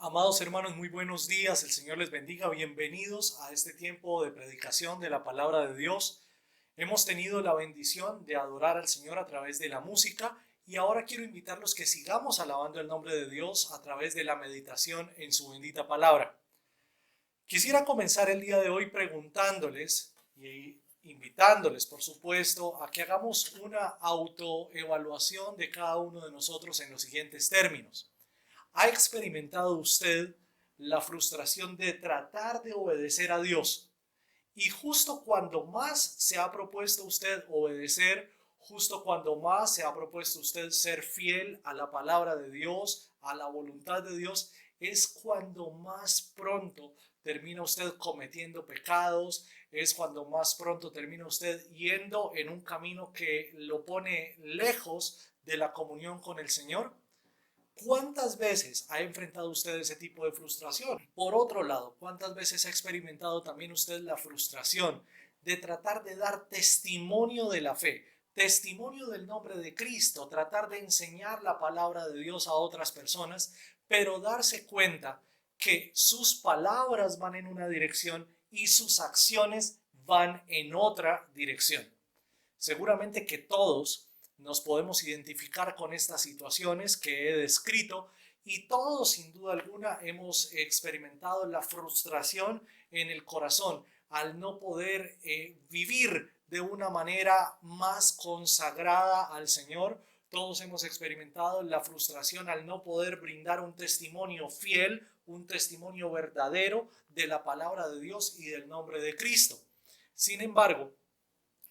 Amados hermanos, muy buenos días. El Señor les bendiga. Bienvenidos a este tiempo de predicación de la palabra de Dios. Hemos tenido la bendición de adorar al Señor a través de la música y ahora quiero invitarlos que sigamos alabando el nombre de Dios a través de la meditación en su bendita palabra. Quisiera comenzar el día de hoy preguntándoles y invitándoles, por supuesto, a que hagamos una autoevaluación de cada uno de nosotros en los siguientes términos. ¿Ha experimentado usted la frustración de tratar de obedecer a Dios? Y justo cuando más se ha propuesto usted obedecer, justo cuando más se ha propuesto usted ser fiel a la palabra de Dios, a la voluntad de Dios, es cuando más pronto termina usted cometiendo pecados, es cuando más pronto termina usted yendo en un camino que lo pone lejos de la comunión con el Señor. ¿Cuántas veces ha enfrentado usted ese tipo de frustración? Por otro lado, ¿cuántas veces ha experimentado también usted la frustración de tratar de dar testimonio de la fe, testimonio del nombre de Cristo, tratar de enseñar la palabra de Dios a otras personas, pero darse cuenta que sus palabras van en una dirección y sus acciones van en otra dirección? Seguramente que todos nos podemos identificar con estas situaciones que he descrito y todos sin duda alguna hemos experimentado la frustración en el corazón al no poder vivir de una manera más consagrada al Señor. Todos hemos experimentado la frustración al no poder brindar un testimonio fiel, un testimonio verdadero de la palabra de Dios y del nombre de Cristo. Sin embargo,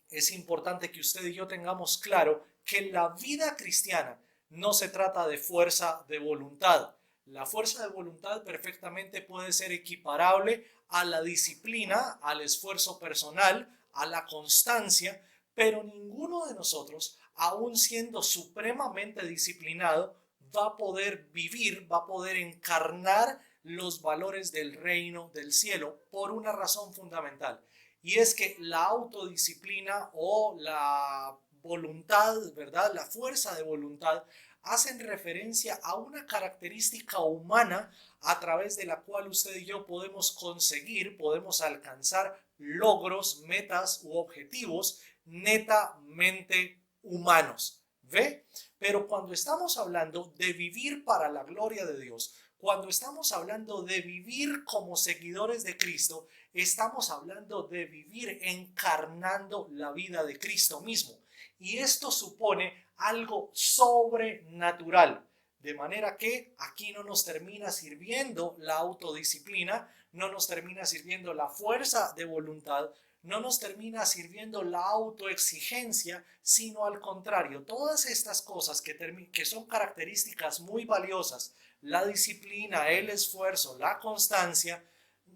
es importante que usted y yo tengamos claro que la vida cristiana no se trata de fuerza de voluntad. La fuerza de voluntad perfectamente puede ser equiparable a la disciplina, al esfuerzo personal, a la constancia, pero ninguno de nosotros, aun siendo supremamente disciplinado, va a poder vivir, va a poder encarnar los valores del reino del cielo por una razón fundamental. Y es que la autodisciplina o la voluntad, ¿verdad? La fuerza de voluntad hacen referencia a una característica humana a través de la cual usted y yo podemos conseguir, podemos alcanzar logros, metas u objetivos netamente humanos. ¿Ve? Pero cuando estamos hablando de vivir para la gloria de Dios, cuando estamos hablando de vivir como seguidores de Cristo, estamos hablando de vivir encarnando la vida de Cristo mismo. Y esto supone algo sobrenatural. De manera que aquí no nos termina sirviendo la autodisciplina, no nos termina sirviendo la fuerza de voluntad, no nos termina sirviendo la autoexigencia, sino al contrario, todas estas cosas que son características muy valiosas, la disciplina, el esfuerzo, la constancia,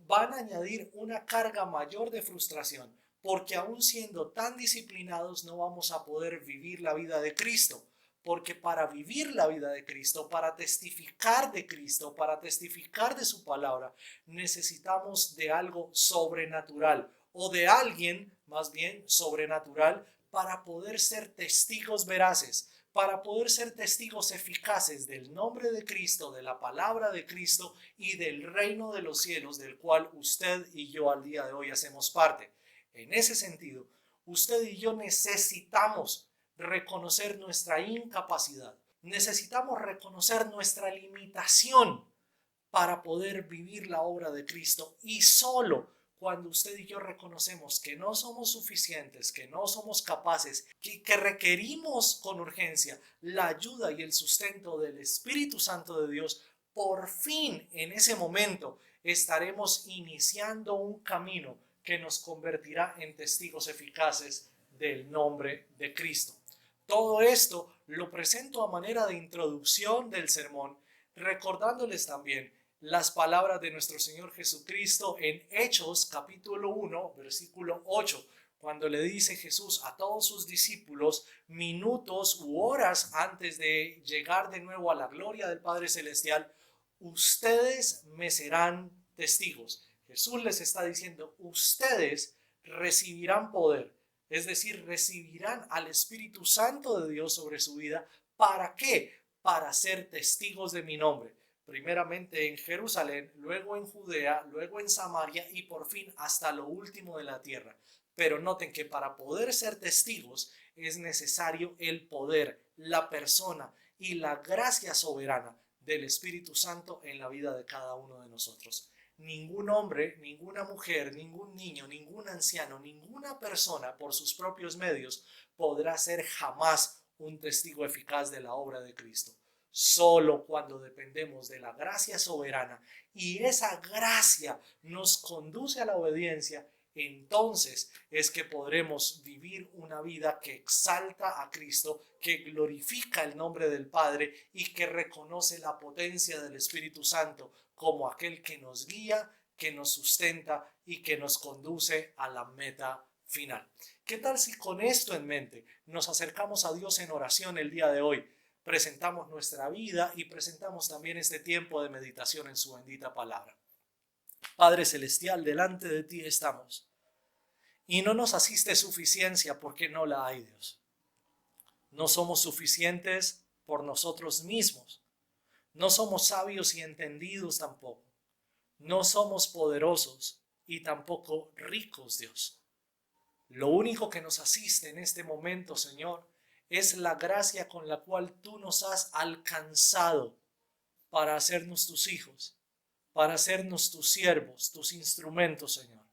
van a añadir una carga mayor de frustración, porque aún siendo tan disciplinados no vamos a poder vivir la vida de Cristo. Porque para vivir la vida de Cristo, para testificar de Cristo, para testificar de su palabra, necesitamos de algo sobrenatural o de alguien más bien sobrenatural para poder ser testigos veraces, para poder ser testigos eficaces del nombre de Cristo, de la palabra de Cristo y del reino de los cielos del cual usted y yo al día de hoy hacemos parte. En ese sentido, usted y yo necesitamos reconocer nuestra incapacidad, necesitamos reconocer nuestra limitación para poder vivir la obra de Cristo, y solo cuando usted y yo reconocemos que no somos suficientes, que no somos capaces, que requerimos con urgencia la ayuda y el sustento del Espíritu Santo de Dios, por fin en ese momento estaremos iniciando un camino que nos convertirá en testigos eficaces del nombre de Cristo. Todo esto lo presento a manera de introducción del sermón, recordándoles también las palabras de nuestro Señor Jesucristo en Hechos capítulo 1, versículo 8, cuando le dice Jesús a todos sus discípulos minutos u horas antes de llegar de nuevo a la gloria del Padre Celestial: ustedes me serán testigos. Jesús les está diciendo: ustedes recibirán poder, es decir, recibirán al Espíritu Santo de Dios sobre su vida. ¿Para qué? Para ser testigos de mi nombre. primeramente en Jerusalén, luego en Judea, luego en Samaria y por fin hasta lo último de la tierra. Pero noten que para poder ser testigos es necesario el poder, la persona y la gracia soberana del Espíritu Santo en la vida de cada uno de nosotros. Ningún hombre, ninguna mujer, ningún niño, ningún anciano, ninguna persona por sus propios medios podrá ser jamás un testigo eficaz de la obra de Cristo. Solo cuando dependemos de la gracia soberana y esa gracia nos conduce a la obediencia, entonces es que podremos vivir una vida que exalta a Cristo, que glorifica el nombre del Padre y que reconoce la potencia del Espíritu Santo como aquel que nos guía, que nos sustenta y que nos conduce a la meta final. ¿Qué tal si con esto en mente nos acercamos a Dios en oración el día de hoy? Presentamos nuestra vida y presentamos también este tiempo de meditación en su bendita palabra. Padre Celestial, delante de ti estamos. Y no nos asiste suficiencia porque no la hay, Dios. No somos suficientes por nosotros mismos. No somos sabios y entendidos tampoco. No somos poderosos y tampoco ricos, Dios. Lo único que nos asiste en este momento, Señor, es la gracia con la cual tú nos has alcanzado para hacernos tus hijos, para hacernos tus siervos, tus instrumentos, Señor.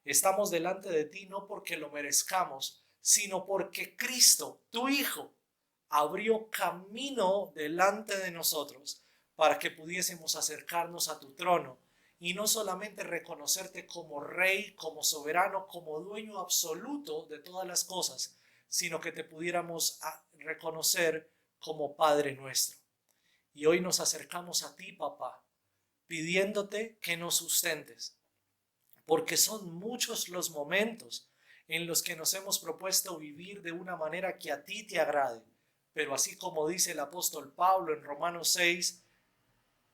Estamos delante de ti no porque lo merezcamos, sino porque Cristo, tu Hijo, abrió camino delante de nosotros para que pudiésemos acercarnos a tu trono y no solamente reconocerte como Rey, como soberano, como dueño absoluto de todas las cosas, sino que te pudiéramos reconocer como Padre nuestro. Y hoy nos acercamos a ti, papá, pidiéndote que nos sustentes, porque son muchos los momentos en los que nos hemos propuesto vivir de una manera que a ti te agrade. Pero así como dice el apóstol Pablo en Romanos 6,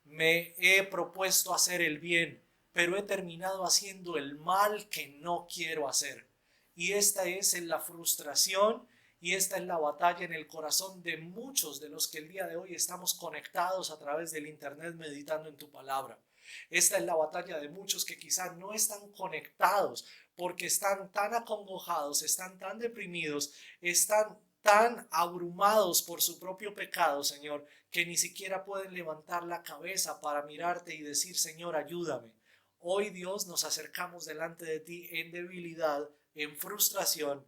me he propuesto hacer el bien, pero he terminado haciendo el mal que no quiero hacer. Y esta es la frustración y esta es la batalla en el corazón de muchos de los que el día de hoy estamos conectados a través del internet meditando en tu palabra. Esta es la batalla de muchos que quizás no están conectados porque están tan acongojados, están tan deprimidos, están tan abrumados por su propio pecado, Señor, que ni siquiera pueden levantar la cabeza para mirarte y decir, Señor, ayúdame. Hoy, Dios, nos acercamos delante de ti en debilidad, en frustración,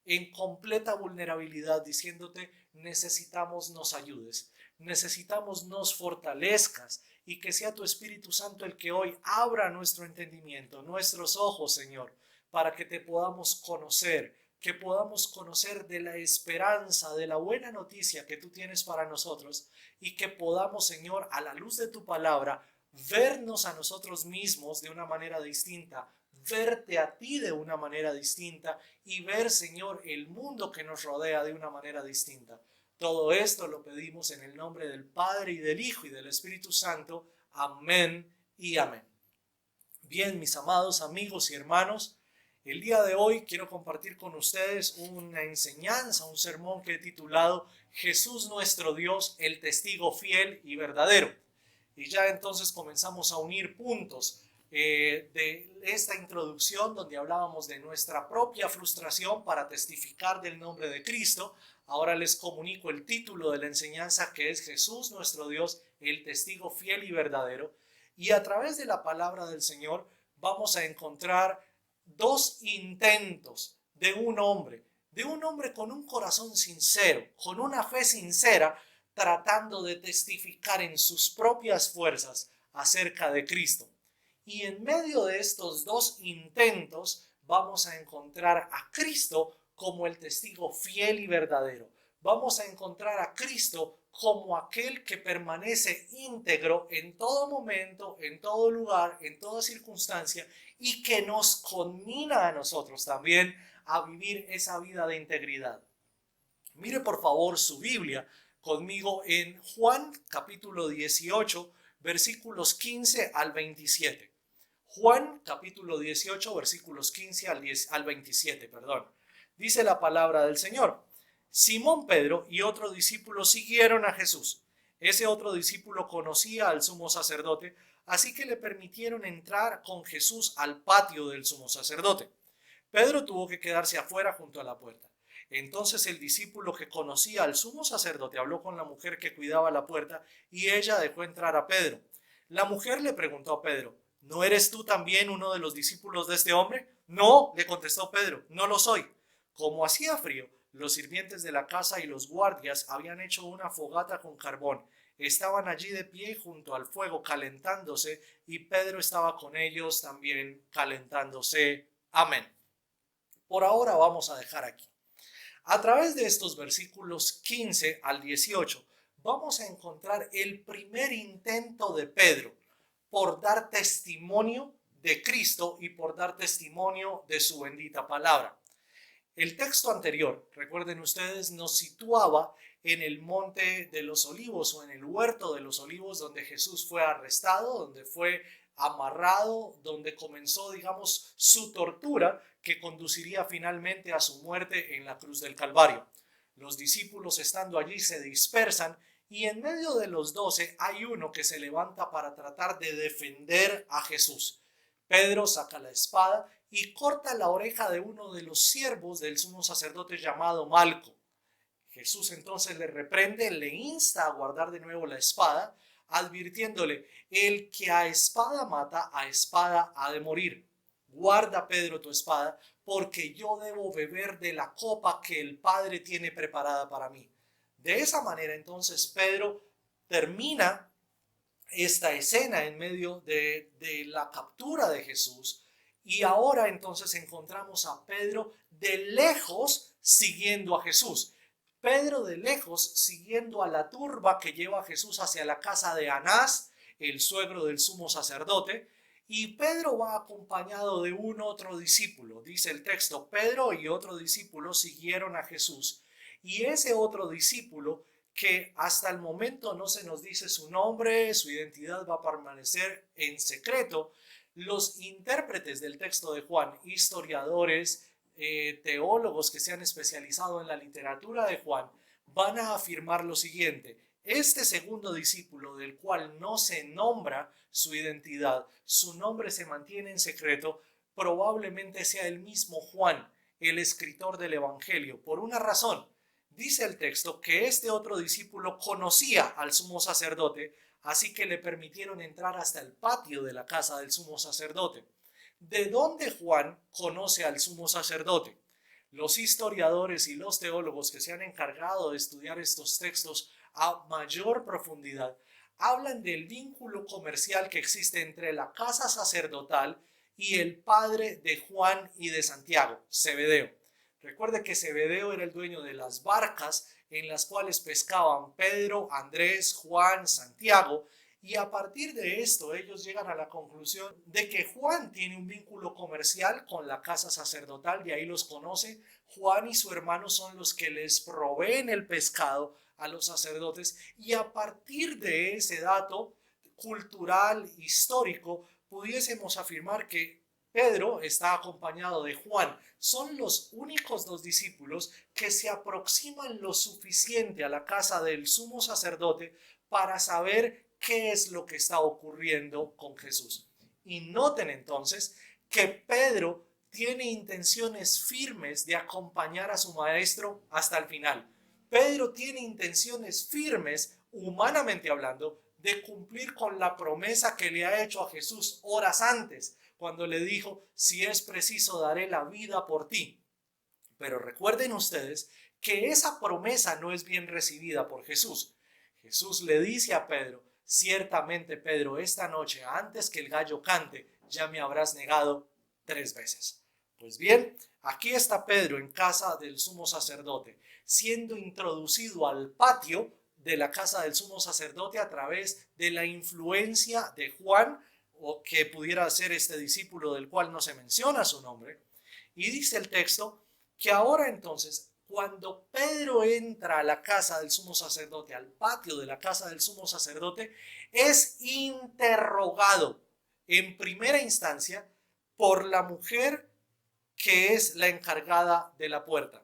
en completa vulnerabilidad, diciéndote, necesitamos nos ayudes, necesitamos nos fortalezcas y que sea tu Espíritu Santo el que hoy abra nuestro entendimiento, nuestros ojos, Señor, para que te podamos conocer, que podamos conocer de la esperanza, de la buena noticia que tú tienes para nosotros y que podamos, Señor, a la luz de tu palabra, vernos a nosotros mismos de una manera distinta, verte a ti de una manera distinta y ver, Señor, el mundo que nos rodea de una manera distinta. Todo esto lo pedimos en el nombre del Padre y del Hijo y del Espíritu Santo. Amén y amén. Bien, mis amados amigos y hermanos, el día de hoy quiero compartir con ustedes una enseñanza, un sermón que he titulado Jesús nuestro Dios, el testigo fiel y verdadero. Y ya entonces comenzamos a unir puntos de esta introducción donde hablábamos de nuestra propia frustración para testificar del nombre de Cristo. Ahora les comunico el título de la enseñanza, que es Jesús nuestro Dios, el testigo fiel y verdadero. Y a través de la palabra del Señor vamos a encontrar dos intentos de un hombre con un corazón sincero, con una fe sincera, tratando de testificar en sus propias fuerzas acerca de Cristo. Y en medio de estos dos intentos vamos a encontrar a Cristo como el testigo fiel y verdadero. Vamos a encontrar a Cristo como aquel que permanece íntegro en todo momento, en todo lugar, en toda circunstancia y que nos conmina a nosotros también a vivir esa vida de integridad. Mire por favor su Biblia conmigo en Juan capítulo 18, versículos 15 al 27. Juan capítulo 18, versículos 15 al 27, perdón. Dice la palabra del Señor. Simón Pedro y otro discípulo siguieron a Jesús. Ese otro discípulo conocía al sumo sacerdote, así que le permitieron entrar con Jesús al patio del sumo sacerdote. Pedro tuvo que quedarse afuera junto a la puerta. Entonces el discípulo que conocía al sumo sacerdote habló con la mujer que cuidaba la puerta y ella dejó entrar a Pedro. La mujer le preguntó a Pedro: ¿no eres tú también uno de los discípulos de este hombre? No, le contestó Pedro, no lo soy. Como hacía frío, los sirvientes de la casa y los guardias habían hecho una fogata con carbón. Estaban allí de pie junto al fuego calentándose y Pedro estaba con ellos también calentándose. Amén. Por ahora vamos a dejar aquí. A través de estos versículos 15 al 18 vamos a encontrar el primer intento de Pedro por dar testimonio de Cristo y por dar testimonio de su bendita palabra. El texto anterior, recuerden ustedes, nos situaba en el monte de los olivos o en el huerto de los olivos, donde Jesús fue arrestado, donde fue amarrado, donde comenzó, digamos, su tortura que conduciría finalmente a su muerte en la cruz del Calvario. Los discípulos, estando allí, se dispersan y en medio de los 12 hay uno que se levanta para tratar de defender a Jesús. Pedro saca la espada y corta la oreja de uno de los siervos del sumo sacerdote llamado Malco. Jesús entonces le reprende, le insta a guardar de nuevo la espada, advirtiéndole: el que a espada mata, a espada ha de morir. Guarda, Pedro, tu espada, porque yo debo beber de la copa que el Padre tiene preparada para mí. De esa manera entonces Pedro termina esta escena en medio de la captura de Jesús, y ahora entonces encontramos a Pedro de lejos siguiendo a Jesús. Pedro de lejos siguiendo a la turba que lleva a Jesús hacia la casa de Anás, el suegro del sumo sacerdote, y Pedro va acompañado de un otro discípulo. Dice el texto: Pedro y otro discípulo siguieron a Jesús, y ese otro discípulo, que hasta el momento no se nos dice su nombre, su identidad va a permanecer en secreto. Los intérpretes del texto de Juan, historiadores, teólogos que se han especializado en la literatura de Juan, van a afirmar lo siguiente: este segundo discípulo, del cual no se nombra su identidad, su nombre se mantiene en secreto, probablemente sea el mismo Juan, el escritor del Evangelio, por una razón. Dice el texto que este otro discípulo conocía al sumo sacerdote, así que le permitieron entrar hasta el patio de la casa del sumo sacerdote. ¿De dónde Juan conoce al sumo sacerdote? Los historiadores y los teólogos que se han encargado de estudiar estos textos a mayor profundidad hablan del vínculo comercial que existe entre la casa sacerdotal y el padre de Juan y de Santiago, Zebedeo. Recuerde que Zebedeo era el dueño de las barcas en las cuales pescaban Pedro, Andrés, Juan, Santiago, y a partir de esto ellos llegan a la conclusión de que Juan tiene un vínculo comercial con la casa sacerdotal, de ahí los conoce. Juan y su hermano son los que les proveen el pescado a los sacerdotes, y a partir de ese dato cultural, histórico, pudiésemos afirmar que Pedro está acompañado de Juan. Son los únicos dos discípulos que se aproximan lo suficiente a la casa del sumo sacerdote para saber qué es lo que está ocurriendo con Jesús. Y noten entonces que Pedro tiene intenciones firmes de acompañar a su maestro hasta el final. Pedro tiene intenciones firmes, humanamente hablando, de cumplir con la promesa que le ha hecho a Jesús horas antes, cuando le dijo: si es preciso, daré la vida por ti. Pero recuerden ustedes que esa promesa no es bien recibida por Jesús. Jesús le dice a Pedro: ciertamente, Pedro, esta noche, antes que el gallo cante, ya me habrás negado 3 veces. Pues bien, aquí está Pedro en casa del sumo sacerdote, siendo introducido al patio de la casa del sumo sacerdote a través de la influencia de Juan, o que pudiera ser este discípulo del cual no se menciona su nombre. Y dice el texto que ahora entonces, cuando Pedro entra a la casa del sumo sacerdote, al patio de la casa del sumo sacerdote, es interrogado en primera instancia por la mujer que es la encargada de la puerta.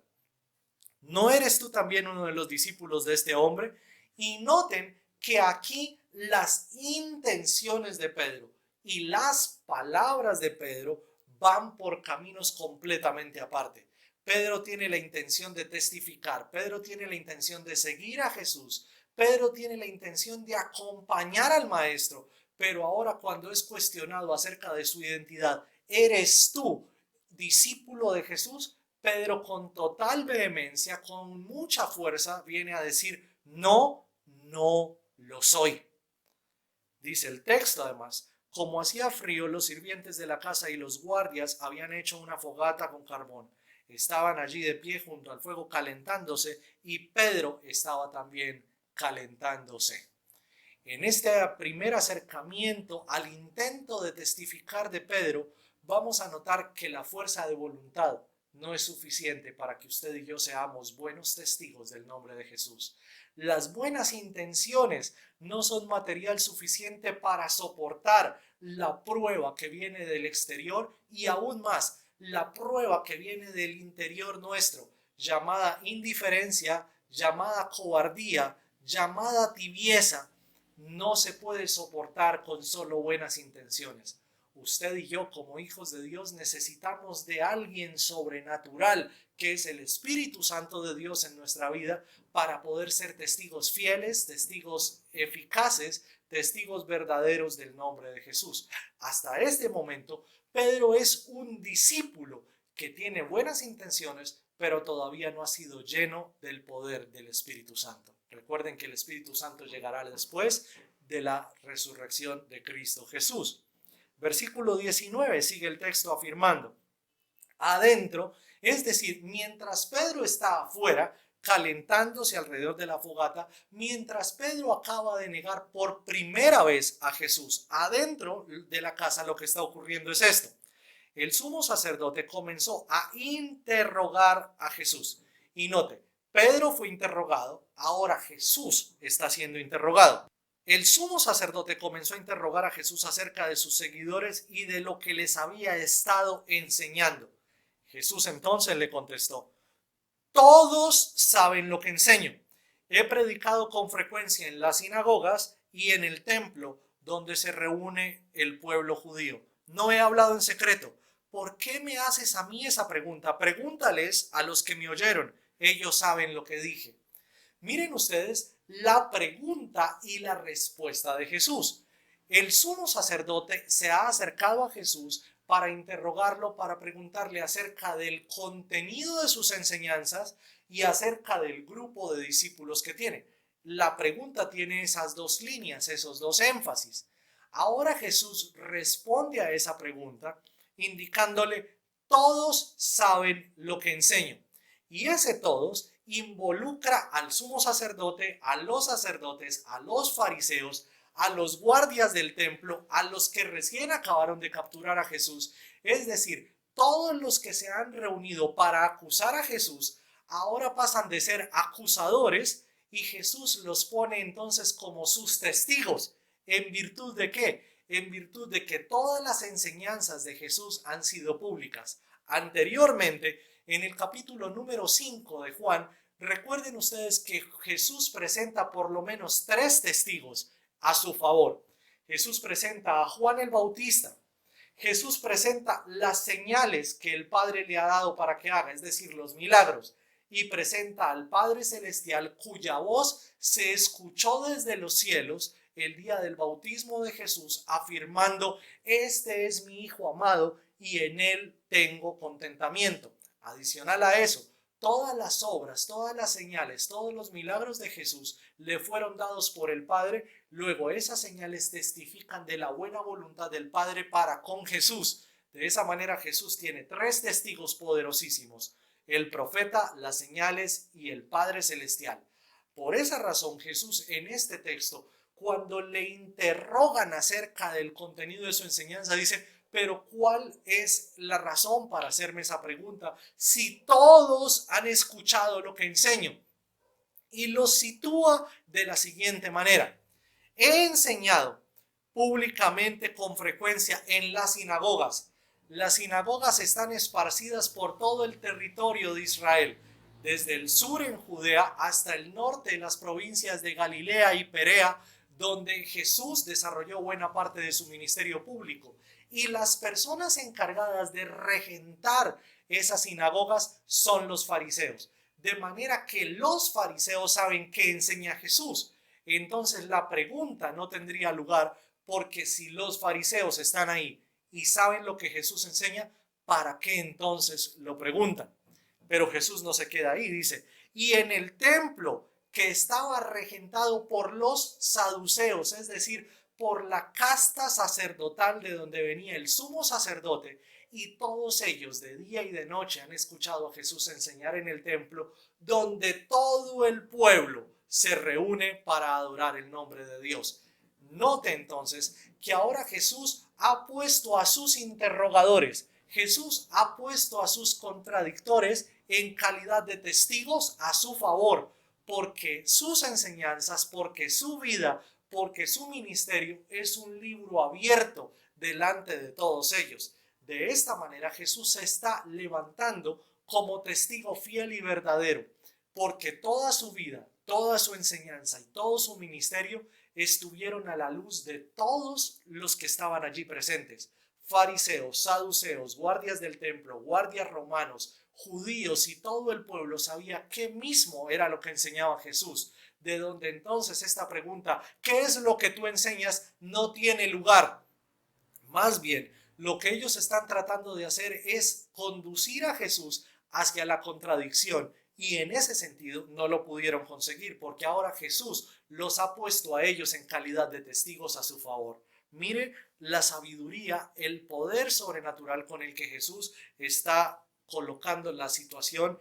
¿No eres tú también uno de los discípulos de este hombre? Y noten que aquí las intenciones de Pedro y las palabras de Pedro van por caminos completamente aparte. Pedro tiene la intención de testificar, Pedro tiene la intención de seguir a Jesús, Pedro tiene la intención de acompañar al maestro, pero ahora cuando es cuestionado acerca de su identidad, ¿eres tú discípulo de Jesús? Pedro con total vehemencia, con mucha fuerza, viene a decir, no, no lo soy. Dice el texto además, como hacía frío, los sirvientes de la casa y los guardias habían hecho una fogata con carbón. Estaban allí de pie junto al fuego calentándose y Pedro estaba también calentándose. En este primer acercamiento al intento de testificar de Pedro, vamos a notar que la fuerza de voluntad no es suficiente para que usted y yo seamos buenos testigos del nombre de Jesús. Las buenas intenciones no son material suficiente para soportar la prueba que viene del exterior y aún más la prueba que viene del interior nuestro, llamada indiferencia, llamada cobardía, llamada tibieza. No se puede soportar con solo buenas intenciones. Usted y yo, como hijos de Dios, necesitamos de alguien sobrenatural, que es el Espíritu Santo de Dios en nuestra vida, para poder ser testigos fieles, testigos eficaces, testigos verdaderos del nombre de Jesús. Hasta este momento, Pedro es un discípulo que tiene buenas intenciones, pero todavía no ha sido lleno del poder del Espíritu Santo. Recuerden que el Espíritu Santo llegará después de la resurrección de Cristo Jesús. Versículo 19 sigue el texto afirmando, adentro, es decir, mientras Pedro está afuera, calentándose alrededor de la fogata, mientras Pedro acaba de negar por primera vez a Jesús, adentro de la casa lo que está ocurriendo es esto. El sumo sacerdote comenzó a interrogar a Jesús. Y note, Pedro fue interrogado, ahora Jesús está siendo interrogado. El sumo sacerdote comenzó a interrogar a Jesús acerca de sus seguidores y de lo que les había estado enseñando. Jesús entonces le contestó, todos saben lo que enseño. He predicado con frecuencia en las sinagogas y en el templo donde se reúne el pueblo judío. No he hablado en secreto. ¿Por qué me haces a mí esa pregunta? Pregúntales a los que me oyeron. Ellos saben lo que dije. Miren ustedes la pregunta y la respuesta de Jesús. El sumo sacerdote se ha acercado a Jesús para interrogarlo, para preguntarle acerca del contenido de sus enseñanzas y acerca del grupo de discípulos que tiene. La pregunta tiene esas dos líneas, esos dos énfasis. Ahora Jesús responde a esa pregunta indicándole, todos saben lo que enseño. Y ese todos involucra al sumo sacerdote, a los sacerdotes, a los fariseos, a los guardias del templo, a los que recién acabaron de capturar a Jesús, es decir, todos los que se han reunido para acusar a Jesús, ahora pasan de ser acusadores y Jesús los pone entonces como sus testigos. ¿En virtud de qué? En virtud de que todas las enseñanzas de Jesús han sido públicas. Anteriormente, en el capítulo número 5 de Juan, recuerden ustedes que Jesús presenta por lo menos 3 testigos a su favor. Jesús presenta a Juan el Bautista. Jesús presenta las señales que el Padre le ha dado para que haga, es decir, los milagros. Y presenta al Padre Celestial cuya voz se escuchó desde los cielos el día del bautismo de Jesús, afirmando, este es mi Hijo amado y en él tengo contentamiento. Adicional a eso, todas las obras, todas las señales, todos los milagros de Jesús le fueron dados por el Padre. Luego esas señales testifican de la buena voluntad del Padre para con Jesús. De esa manera Jesús tiene 3 testigos poderosísimos: el profeta, las señales y el Padre Celestial. Por esa razón Jesús en este texto, cuando le interrogan acerca del contenido de su enseñanza, dice, pero ¿cuál es la razón para hacerme esa pregunta si todos han escuchado lo que enseño? Y lo sitúa de la siguiente manera. He enseñado públicamente con frecuencia en las sinagogas. Las sinagogas están esparcidas por todo el territorio de Israel. desde el sur en Judea hasta el norte en las provincias de Galilea y Perea, donde Jesús desarrolló buena parte de su ministerio público. Y las personas encargadas de regentar esas sinagogas son los fariseos. De manera que los fariseos saben qué enseña Jesús. Entonces la pregunta no tendría lugar, porque si los fariseos están ahí y saben lo que Jesús enseña, ¿para qué entonces lo preguntan? Pero Jesús no se queda ahí, dice, y en el templo que estaba regentado por los saduceos, es decir, por la casta sacerdotal de donde venía el sumo sacerdote, y todos ellos de día y de noche han escuchado a Jesús enseñar en el templo, donde todo el pueblo se reúne para adorar el nombre de Dios. Note entonces que ahora Jesús ha puesto a sus interrogadores, Jesús ha puesto a sus contradictores en calidad de testigos a su favor, porque sus enseñanzas, porque su vida, porque su ministerio es un libro abierto delante de todos ellos. De esta manera Jesús se está levantando como testigo fiel y verdadero, porque toda su vida, toda su enseñanza y todo su ministerio estuvieron a la luz de todos los que estaban allí presentes: fariseos, saduceos, guardias del templo, guardias romanos, judíos, y todo el pueblo sabía qué mismo era lo que enseñaba Jesús. De donde entonces esta pregunta, ¿qué es lo que tú enseñas?, no tiene lugar. Más bien, lo que ellos están tratando de hacer es conducir a Jesús hacia la contradicción, y en ese sentido no lo pudieron conseguir, porque ahora Jesús los ha puesto a ellos en calidad de testigos a su favor. Mire la sabiduría, el poder sobrenatural con el que Jesús está colocando la situación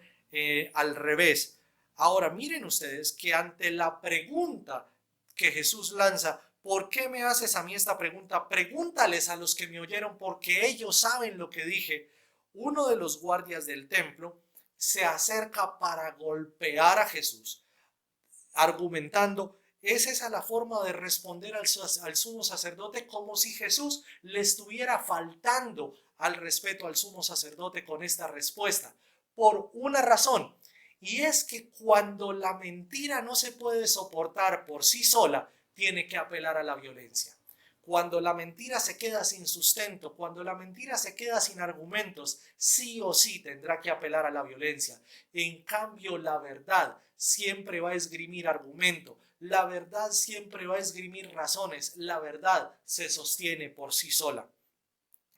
al revés. Ahora miren ustedes que ante la pregunta que Jesús lanza, ¿por qué me haces a mí esta pregunta? Pregúntales a los que me oyeron, porque ellos saben lo que dije. Uno de los guardias del templo se acerca para golpear a Jesús, argumentando: ¿es esa la forma de responder al sumo sacerdote? Como si Jesús le estuviera faltando al respeto al sumo sacerdote con esta respuesta, por una razón, y es que cuando la mentira no se puede soportar por sí sola, tiene que apelar a la violencia. Cuando la mentira se queda sin sustento, cuando la mentira se queda sin argumentos, sí o sí tendrá que apelar a la violencia. En cambio, la verdad siempre va a esgrimir argumento, la verdad siempre va a esgrimir razones, la verdad se sostiene por sí sola.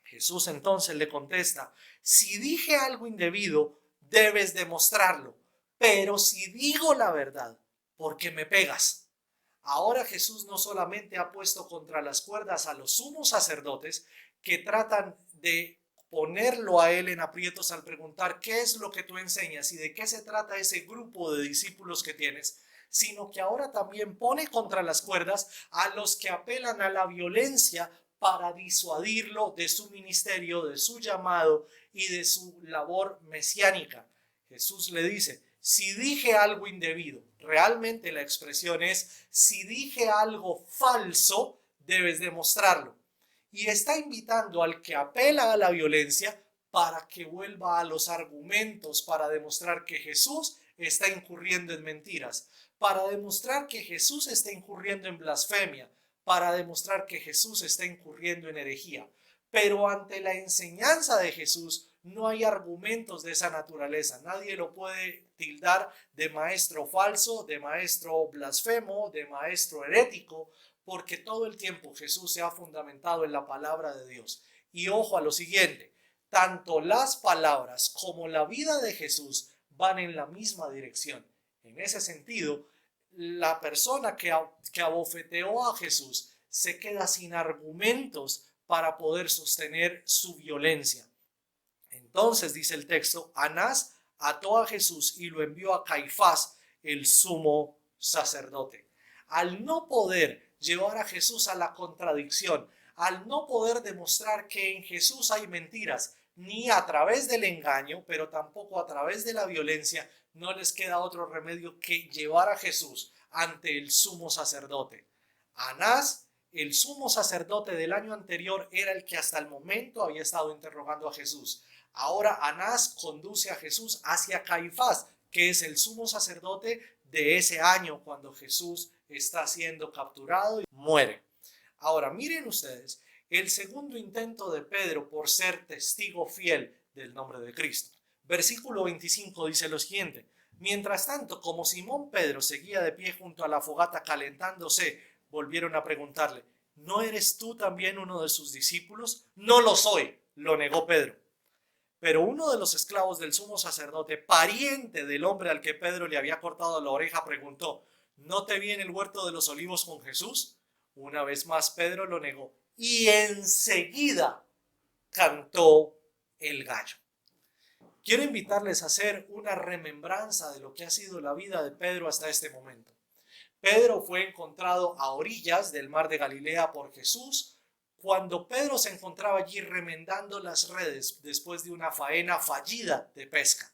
Jesús entonces le contesta: si dije algo indebido, debes demostrarlo, pero si digo la verdad, ¿por qué me pegas? Ahora Jesús no solamente ha puesto contra las cuerdas a los sumos sacerdotes, que tratan de ponerlo a él en aprietos al preguntar: ¿qué es lo que tú enseñas y de qué se trata ese grupo de discípulos que tienes?, sino que ahora también pone contra las cuerdas a los que apelan a la violencia para disuadirlo de su ministerio, de su llamado y de su labor mesiánica. Jesús le dice: si dije algo indebido, realmente la expresión es: si dije algo falso, debes demostrarlo. Y está invitando al que apela a la violencia para que vuelva a los argumentos, para demostrar que Jesús está incurriendo en mentiras, para demostrar que Jesús está incurriendo en blasfemia, para demostrar que Jesús está incurriendo en herejía. Pero ante la enseñanza de Jesús no hay argumentos de esa naturaleza. Nadie lo puede tildar de maestro falso, de maestro blasfemo, de maestro herético, porque todo el tiempo Jesús se ha fundamentado en la palabra de Dios. Y ojo a lo siguiente: tanto las palabras como la vida de Jesús van en la misma dirección. En ese sentido, la persona que abofeteó a Jesús se queda sin argumentos para poder sostener su violencia. Entonces dice el texto: Anás ató a Jesús y lo envió a Caifás, el sumo sacerdote. Al no poder llevar a Jesús a la contradicción, al no poder demostrar que en Jesús hay mentiras, ni a través del engaño, pero tampoco a través de la violencia, no les queda otro remedio que llevar a Jesús ante el sumo sacerdote. Anás, el sumo sacerdote del año anterior, era el que hasta el momento había estado interrogando a Jesús. Ahora Anás conduce a Jesús hacia Caifás, que es el sumo sacerdote de ese año cuando Jesús está siendo capturado y muere. Ahora miren ustedes el segundo intento de Pedro por ser testigo fiel del nombre de Cristo. Versículo 25 dice lo siguiente: mientras tanto, como Simón Pedro seguía de pie junto a la fogata calentándose, volvieron a preguntarle: ¿no eres tú también uno de sus discípulos? No lo soy, lo negó Pedro. Pero uno de los esclavos del sumo sacerdote, pariente del hombre al que Pedro le había cortado la oreja, preguntó: ¿no te vi en el huerto de los olivos con Jesús? Una vez más Pedro lo negó y enseguida cantó el gallo. Quiero invitarles a hacer una remembranza de lo que ha sido la vida de Pedro hasta este momento. Pedro fue encontrado a orillas del mar de Galilea por Jesús cuando Pedro se encontraba allí remendando las redes después de una faena fallida de pesca.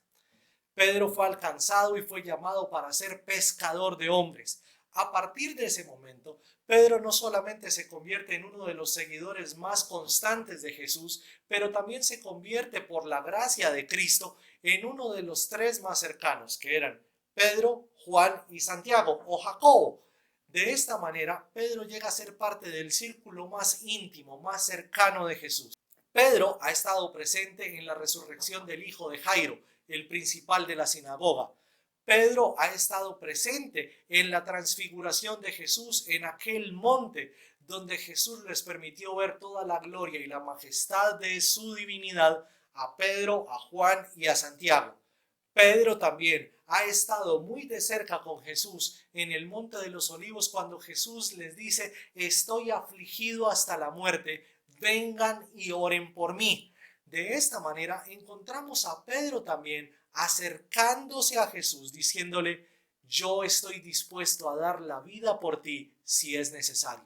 Pedro fue alcanzado y fue llamado para ser pescador de hombres. A partir de ese momento, Pedro no solamente se convierte en uno de los seguidores más constantes de Jesús, pero también se convierte por la gracia de Cristo en uno de los tres más cercanos, que eran Pedro, Juan y Santiago o Jacobo. De esta manera, Pedro llega a ser parte del círculo más íntimo, más cercano de Jesús. Pedro ha estado presente en la resurrección del hijo de Jairo, el principal de la sinagoga. Pedro ha estado presente en la transfiguración de Jesús en aquel monte donde Jesús les permitió ver toda la gloria y la majestad de su divinidad a Pedro, a Juan y a Santiago. Pedro también ha estado muy de cerca con Jesús en el monte de los olivos cuando Jesús les dice: estoy afligido hasta la muerte, vengan y oren por mí. De esta manera encontramos a Pedro también acercándose a Jesús diciéndole: yo estoy dispuesto a dar la vida por ti si es necesario.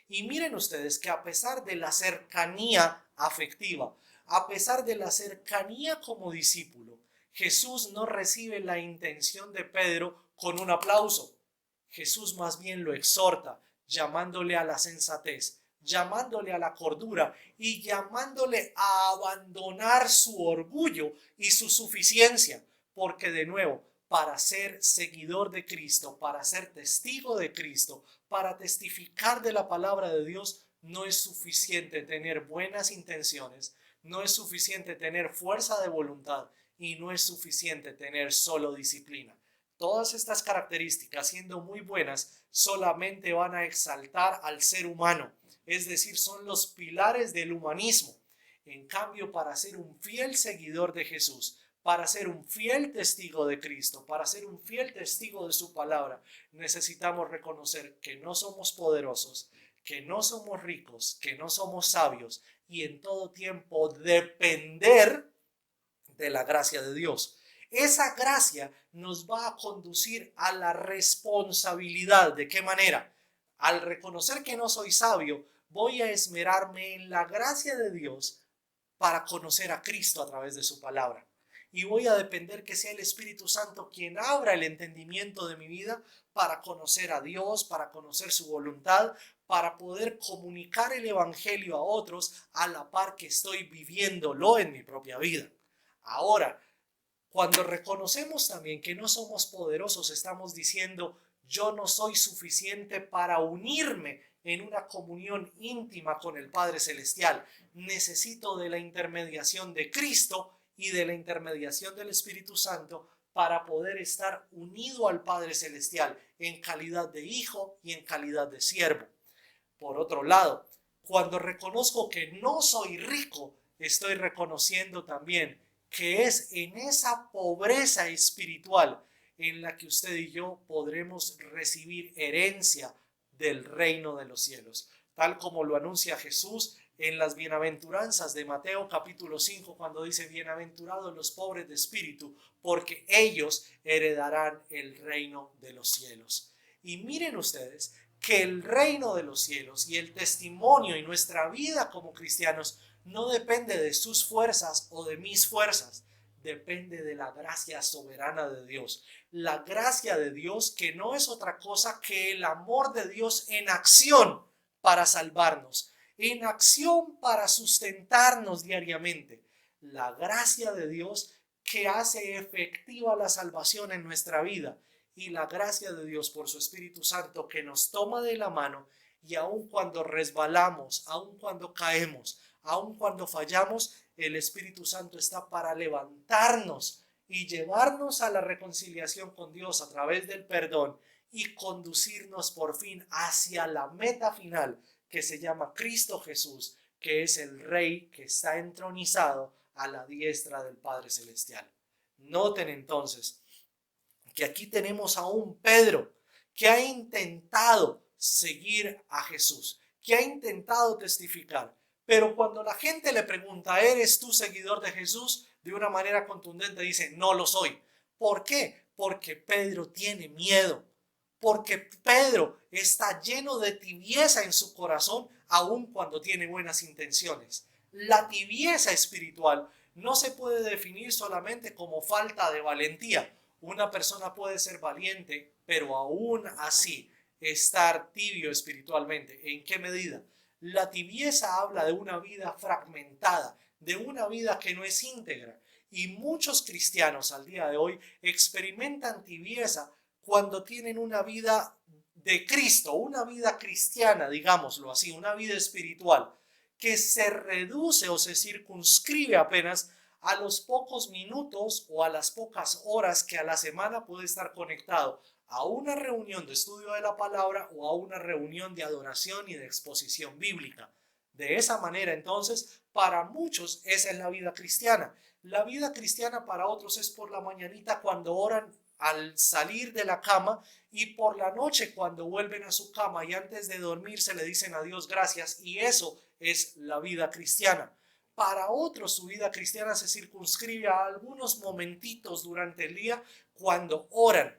Y miren ustedes que a pesar de la cercanía afectiva, a pesar de la cercanía como discípulo, Jesús no recibe la intención de Pedro con un aplauso. Jesús más bien lo exhorta, llamándole a la sensatez, llamándole a la cordura y llamándole a abandonar su orgullo y su suficiencia, porque de nuevo, para ser seguidor de Cristo, para ser testigo de Cristo, para testificar de la palabra de Dios, no es suficiente tener buenas intenciones, no es suficiente tener fuerza de voluntad y no es suficiente tener solo disciplina. Todas estas características, siendo muy buenas, solamente van a exaltar al ser humano, es decir, son los pilares del humanismo. En cambio, para ser un fiel seguidor de Jesús, para ser un fiel testigo de Cristo, para ser un fiel testigo de su palabra, necesitamos reconocer que no somos poderosos, que no somos ricos, que no somos sabios y en todo tiempo depender de la gracia de Dios. Esa gracia nos va a conducir a la responsabilidad. ¿De qué manera? Al reconocer que no soy sabio, voy a esmerarme en la gracia de Dios para conocer a Cristo a través de su palabra. Y voy a depender que sea el Espíritu Santo quien abra el entendimiento de mi vida para conocer a Dios, para conocer su voluntad, para poder comunicar el Evangelio a otros a la par que estoy viviéndolo en mi propia vida. Ahora, cuando reconocemos también que no somos poderosos, estamos diciendo: yo no soy suficiente para unirme en una comunión íntima con el Padre Celestial. Necesito de la intermediación de Cristo y de la intermediación del Espíritu Santo para poder estar unido al Padre Celestial en calidad de hijo y en calidad de siervo. Por otro lado, cuando reconozco que no soy rico, estoy reconociendo también que es en esa pobreza espiritual en la que usted y yo podremos recibir herencia del reino de los cielos, tal como lo anuncia Jesús en las bienaventuranzas de Mateo capítulo 5, cuando dice: bienaventurados los pobres de espíritu, porque ellos heredarán el reino de los cielos. Y miren ustedes que el reino de los cielos y el testimonio y nuestra vida como cristianos no depende de sus fuerzas o de mis fuerzas, depende de la gracia soberana de Dios. La gracia de Dios, que no es otra cosa que el amor de Dios en acción para salvarnos, en acción para sustentarnos diariamente. La gracia de Dios que hace efectiva la salvación en nuestra vida, y la gracia de Dios por su Espíritu Santo que nos toma de la mano, y aun cuando resbalamos, aun cuando caemos, aun cuando fallamos, el Espíritu Santo está para levantarnos y llevarnos a la reconciliación con Dios a través del perdón y conducirnos por fin hacia la meta final que se llama Cristo Jesús, que es el Rey que está entronizado a la diestra del Padre Celestial. Noten entonces que aquí tenemos a un Pedro que ha intentado seguir a Jesús, que ha intentado testificar, pero cuando la gente le pregunta, ¿eres tú seguidor de Jesús? De una manera contundente dice, no lo soy. ¿Por qué? Porque Pedro tiene miedo, porque Pedro está lleno de tibieza en su corazón, aun cuando tiene buenas intenciones. La tibieza espiritual no se puede definir solamente como falta de valentía. Una persona puede ser valiente, pero aún así estar tibio espiritualmente. ¿En qué medida? La tibieza habla de una vida fragmentada, de una vida que no es íntegra. Y muchos cristianos al día de hoy experimentan tibieza cuando tienen una vida de Cristo, una vida cristiana, digámoslo así, una vida espiritual, que se reduce o se circunscribe apenas a los pocos minutos o a las pocas horas que a la semana puede estar conectado a una reunión de estudio de la palabra o a una reunión de adoración y de exposición bíblica. De esa manera, entonces, para muchos esa es la vida cristiana. La vida cristiana para otros es por la mañanita cuando oran al salir de la cama y por la noche cuando vuelven a su cama y antes de dormir se le dicen a Dios gracias, y eso es la vida cristiana. Para otros su vida cristiana se circunscribe a algunos momentitos durante el día cuando oran.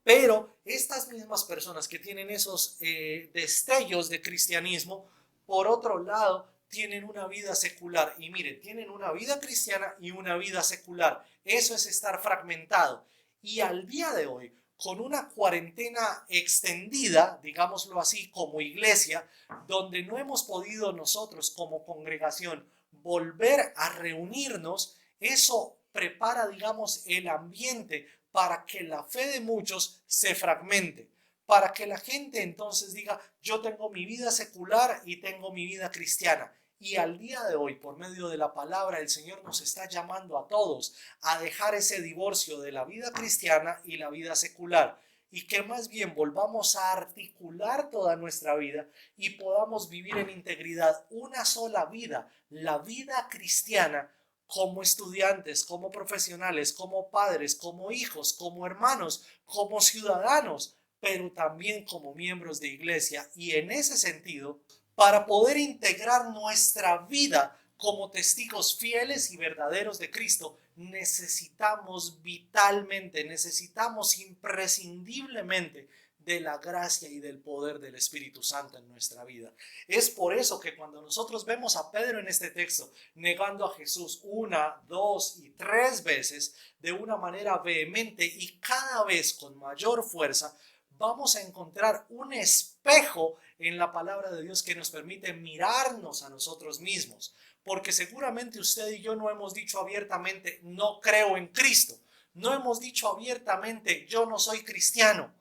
Pero estas mismas personas que tienen esos destellos de cristianismo, por otro lado, tienen una vida secular. Y miren, tienen una vida cristiana y una vida secular. Eso es estar fragmentado. Y al día de hoy, con una cuarentena extendida, digámoslo así, como iglesia, donde no hemos podido nosotros como congregación volver a reunirnos, eso prepara, digamos, el ambiente para que la fe de muchos se fragmente, para que la gente entonces diga, yo tengo mi vida secular y tengo mi vida cristiana. Y al día de hoy, por medio de la palabra, el Señor nos está llamando a todos a dejar ese divorcio de la vida cristiana y la vida secular, y que más bien volvamos a articular toda nuestra vida y podamos vivir en integridad una sola vida, la vida cristiana, como estudiantes, como profesionales, como padres, como hijos, como hermanos, como ciudadanos, pero también como miembros de iglesia. Y en ese sentido, para poder integrar nuestra vida como testigos fieles y verdaderos de Cristo, necesitamos vitalmente, necesitamos imprescindiblemente de la gracia y del poder del Espíritu Santo en nuestra vida. Es por eso que cuando nosotros vemos a Pedro en este texto negando a Jesús una, dos y tres veces de una manera vehemente y cada vez con mayor fuerza, vamos a encontrar un espejo en la palabra de Dios que nos permite mirarnos a nosotros mismos. Porque seguramente usted y yo no hemos dicho abiertamente, no creo en Cristo. No hemos dicho abiertamente, yo no soy cristiano.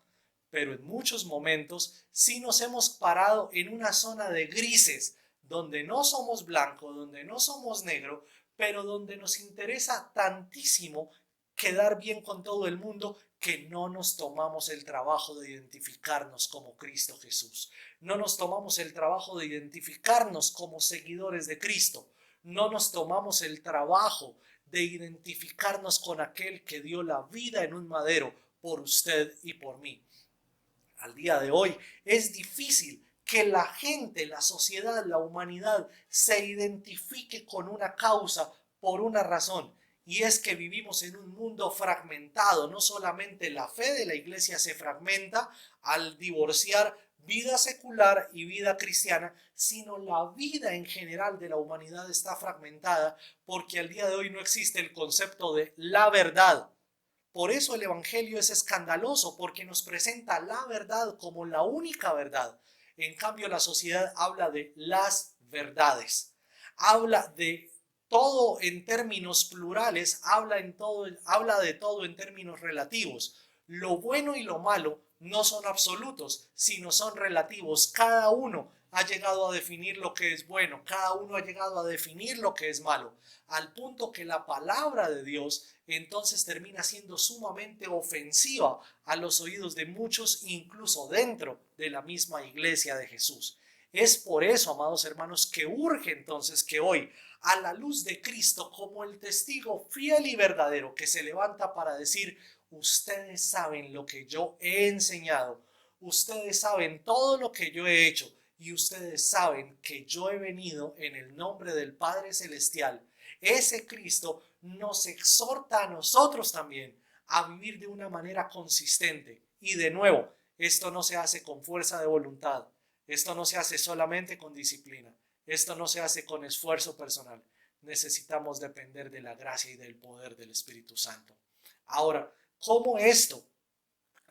Pero en muchos momentos sí nos hemos parado en una zona de grises, donde no somos blanco, donde no somos negro, pero donde nos interesa tantísimo quedar bien con todo el mundo que no nos tomamos el trabajo de identificarnos como Cristo Jesús. No nos tomamos el trabajo de identificarnos como seguidores de Cristo. No nos tomamos el trabajo de identificarnos con aquel que dio la vida en un madero por usted y por mí. Al día de hoy es difícil que la gente, la sociedad, la humanidad se identifique con una causa por una razón, y es que vivimos en un mundo fragmentado. No solamente la fe de la iglesia se fragmenta al divorciar vida secular y vida cristiana, sino la vida en general de la humanidad está fragmentada porque al día de hoy no existe el concepto de la verdad. Por eso el Evangelio es escandaloso, porque nos presenta la verdad como la única verdad. En cambio, la sociedad habla de las verdades, habla de todo en términos plurales, habla de todo en términos relativos. Lo bueno y lo malo no son absolutos, sino son relativos. Cada uno ha llegado a definir lo que es bueno, cada uno ha llegado a definir lo que es malo, al punto que la palabra de Dios entonces termina siendo sumamente ofensiva a los oídos de muchos, incluso dentro de la misma iglesia de Jesús. Es por eso, amados hermanos, que urge entonces que hoy, a la luz de Cristo, como el testigo fiel y verdadero que se levanta para decir: ustedes saben lo que yo he enseñado, ustedes saben todo lo que yo he hecho, y ustedes saben que yo he venido en el nombre del Padre Celestial. Ese Cristo nos exhorta a nosotros también a vivir de una manera consistente. Y de nuevo, esto no se hace con fuerza de voluntad, esto no se hace solamente con disciplina, esto no se hace con esfuerzo personal. Necesitamos depender de la gracia y del poder del Espíritu Santo. Ahora, ¿cómo esto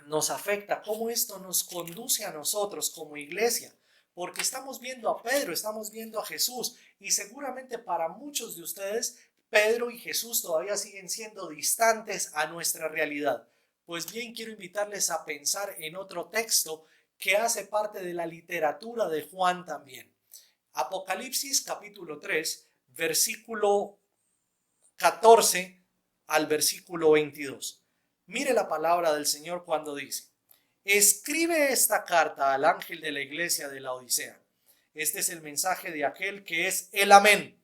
nos afecta? ¿Cómo esto nos conduce a nosotros como iglesia? Porque estamos viendo a Pedro, estamos viendo a Jesús, y seguramente para muchos de ustedes Pedro y Jesús todavía siguen siendo distantes a nuestra realidad. Pues bien, quiero invitarles a pensar en otro texto que hace parte de la literatura de Juan también. Apocalipsis capítulo 3, versículo 14 al versículo 22. Mire la palabra del Señor cuando dice: escribe esta carta al ángel de la iglesia de la Odisea. Este es el mensaje de aquel que es el Amén,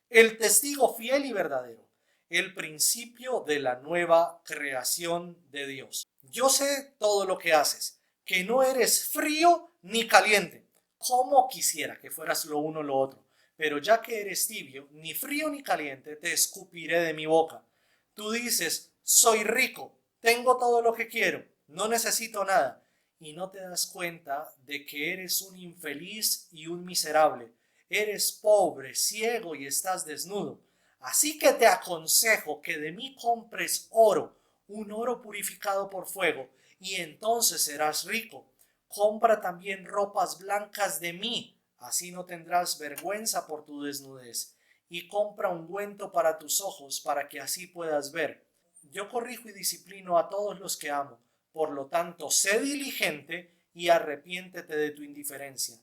el testigo fiel y verdadero, el principio de la nueva creación de Dios. Yo sé todo lo que haces, que no eres frío ni caliente, como quisiera que fueras lo uno o lo otro. Pero ya que eres tibio, ni frío ni caliente, te escupiré de mi boca. Tú dices: soy rico, tengo todo lo que quiero, no necesito nada, y no te das cuenta de que eres un infeliz y un miserable. Eres pobre, ciego y estás desnudo. Así que te aconsejo que de mí compres oro, un oro purificado por fuego, y entonces serás rico. Compra también ropas blancas de mí, así no tendrás vergüenza por tu desnudez. Y compra ungüento para tus ojos, para que así puedas ver. Yo corrijo y disciplino a todos los que amo. Por lo tanto, sé diligente y arrepiéntete de tu indiferencia.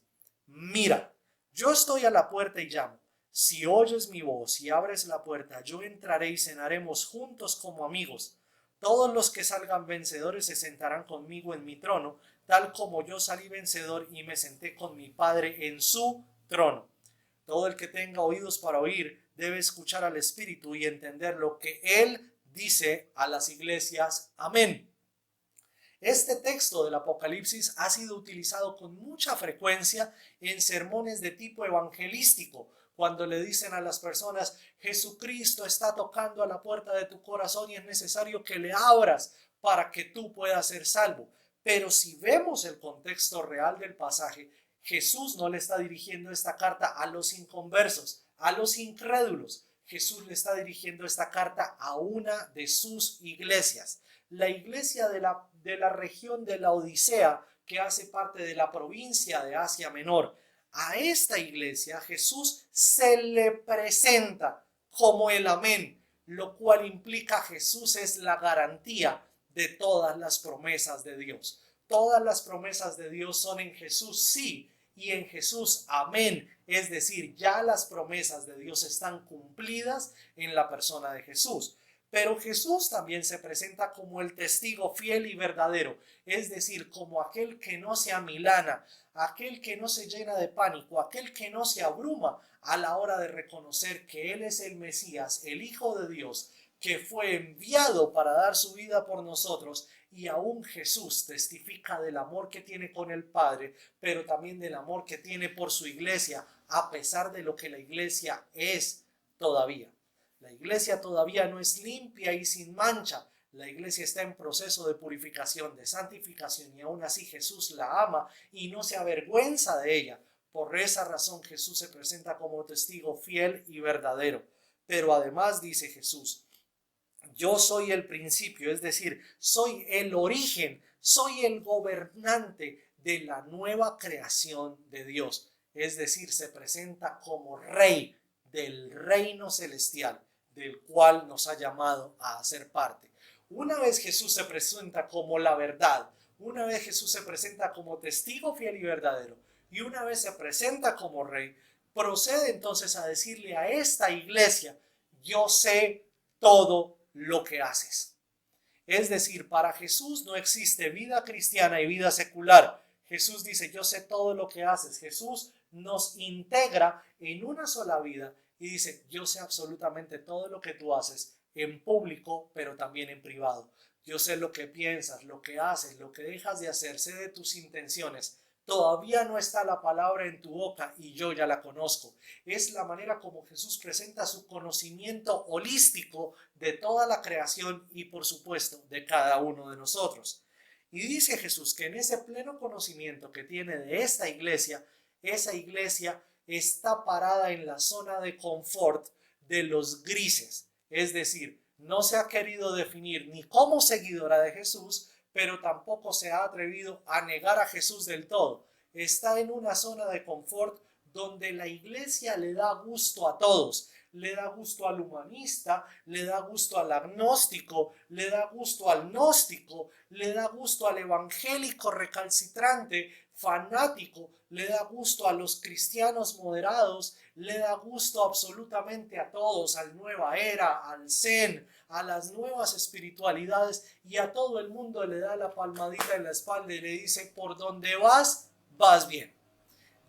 Mira, yo estoy a la puerta y llamo. Si oyes mi voz y abres la puerta, yo entraré y cenaremos juntos como amigos. Todos los que salgan vencedores se sentarán conmigo en mi trono, tal como yo salí vencedor y me senté con mi Padre en su trono. Todo el que tenga oídos para oír debe escuchar al Espíritu y entender lo que Él dice a las iglesias. Amén. Este texto del Apocalipsis ha sido utilizado con mucha frecuencia en sermones de tipo evangelístico, cuando le dicen a las personas: Jesucristo está tocando a la puerta de tu corazón y es necesario que le abras para que tú puedas ser salvo. Pero si vemos el contexto real del pasaje, Jesús no le está dirigiendo esta carta a los inconversos, a los incrédulos. Jesús le está dirigiendo esta carta a una de sus iglesias, la iglesia de la región de la Odisea, que hace parte de la provincia de Asia Menor. A esta iglesia Jesús se le presenta como el Amén, lo cual implica Jesús es la garantía de todas las promesas de Dios. Todas las promesas de Dios son en Jesús sí y en Jesús amén. Es decir, ya las promesas de Dios están cumplidas en la persona de Jesús. Pero Jesús también se presenta como el testigo fiel y verdadero, es decir, como aquel que no se amilana, aquel que no se llena de pánico, aquel que no se abruma a la hora de reconocer que Él es el Mesías, el Hijo de Dios, que fue enviado para dar su vida por nosotros. Y aún Jesús testifica del amor que tiene con el Padre, pero también del amor que tiene por su iglesia, a pesar de lo que la iglesia es todavía. La iglesia todavía no es limpia y sin mancha. La iglesia está en proceso de purificación, de santificación, y aún así Jesús la ama y no se avergüenza de ella. Por esa razón Jesús se presenta como testigo fiel y verdadero. Pero además dice Jesús: yo soy el principio, es decir, soy el origen, soy el gobernante de la nueva creación de Dios. Es decir, se presenta como rey del reino celestial, del cual nos ha llamado a hacer parte. Una vez Jesús se presenta como la verdad, una vez Jesús se presenta como testigo fiel y verdadero, y una vez se presenta como rey, procede entonces a decirle a esta iglesia: yo sé todo lo que haces. Es decir, para Jesús no existe vida cristiana y vida secular. Jesús dice: yo sé todo lo que haces. Jesús nos integra en una sola vida y dice: yo sé absolutamente todo lo que tú haces, en público, pero también en privado. Yo sé lo que piensas, lo que haces, lo que dejas de hacer, sé de tus intenciones. Todavía no está la palabra en tu boca y yo ya la conozco. Es la manera como Jesús presenta su conocimiento holístico de toda la creación y, por supuesto, de cada uno de nosotros. Y dice Jesús que en ese pleno conocimiento que tiene de esta iglesia, esa iglesia está parada en la zona de confort de los grises. Es decir, no se ha querido definir ni como seguidora de Jesús, pero tampoco se ha atrevido a negar a Jesús del todo. Está en una zona de confort donde la iglesia le da gusto a todos. Le da gusto al humanista, le da gusto al agnóstico, le da gusto al gnóstico, le da gusto al evangélico recalcitrante, fanático, le da gusto a los cristianos moderados, le da gusto absolutamente a todos, al Nueva Era, al Zen, a las nuevas espiritualidades, y a todo el mundo le da la palmadita en la espalda y le dice: por donde vas, vas bien.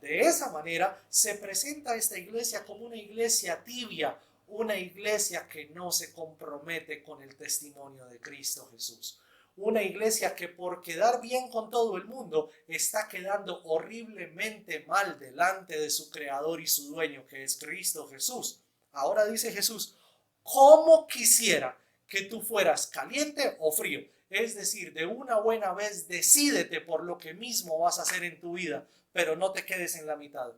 De esa manera se presenta esta iglesia como una iglesia tibia, una iglesia que no se compromete con el testimonio de Cristo Jesús. Una iglesia que por quedar bien con todo el mundo está quedando horriblemente mal delante de su creador y su dueño, que es Cristo Jesús. Ahora dice Jesús: ¿cómo quisiera que tú fueras caliente o frío? Es decir, de una buena vez decídete por lo que mismo vas a hacer en tu vida, pero no te quedes en la mitad.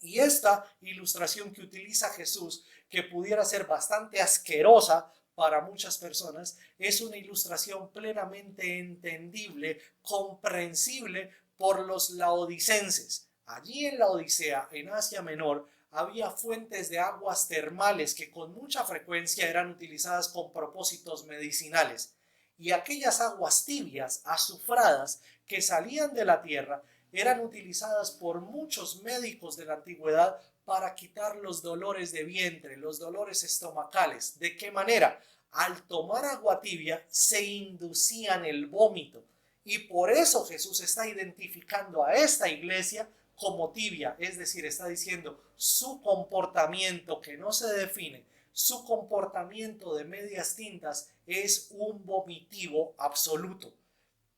Y esta ilustración que utiliza Jesús, que pudiera ser bastante asquerosa para muchas personas, es una ilustración plenamente entendible, comprensible por los laodicenses. Allí en la Odisea, en Asia Menor, había fuentes de aguas termales que con mucha frecuencia eran utilizadas con propósitos medicinales. Y aquellas aguas tibias, azufradas, que salían de la tierra, eran utilizadas por muchos médicos de la antigüedad para quitar los dolores de vientre, los dolores estomacales. ¿De qué manera? Al tomar agua tibia se inducían el vómito. Y por eso Jesús está identificando a esta iglesia como tibia, es decir, está diciendo: su comportamiento que no se define, su comportamiento de medias tintas es un vomitivo absoluto.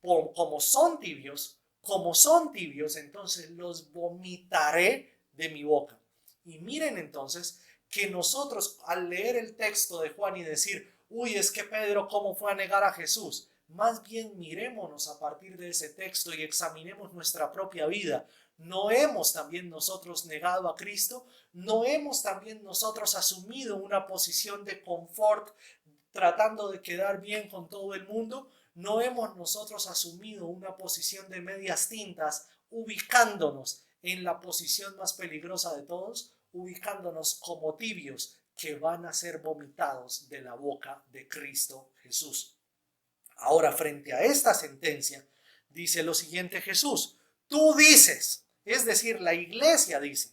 Como son tibios, entonces los vomitaré de mi boca. Y miren entonces que nosotros, al leer el texto de Juan y decir: uy, es que Pedro, ¿cómo fue a negar a Jesús? Más bien mirémonos a partir de ese texto y examinemos nuestra propia vida. ¿No hemos también nosotros negado a Cristo? ¿No hemos también nosotros asumido una posición de confort tratando de quedar bien con todo el mundo? ¿No hemos nosotros asumido una posición de medias tintas, ubicándonos en la posición más peligrosa de todos, ubicándonos como tibios que van a ser vomitados de la boca de Cristo Jesús? Ahora, frente a esta sentencia, dice lo siguiente Jesús: tú dices, es decir, la iglesia dice: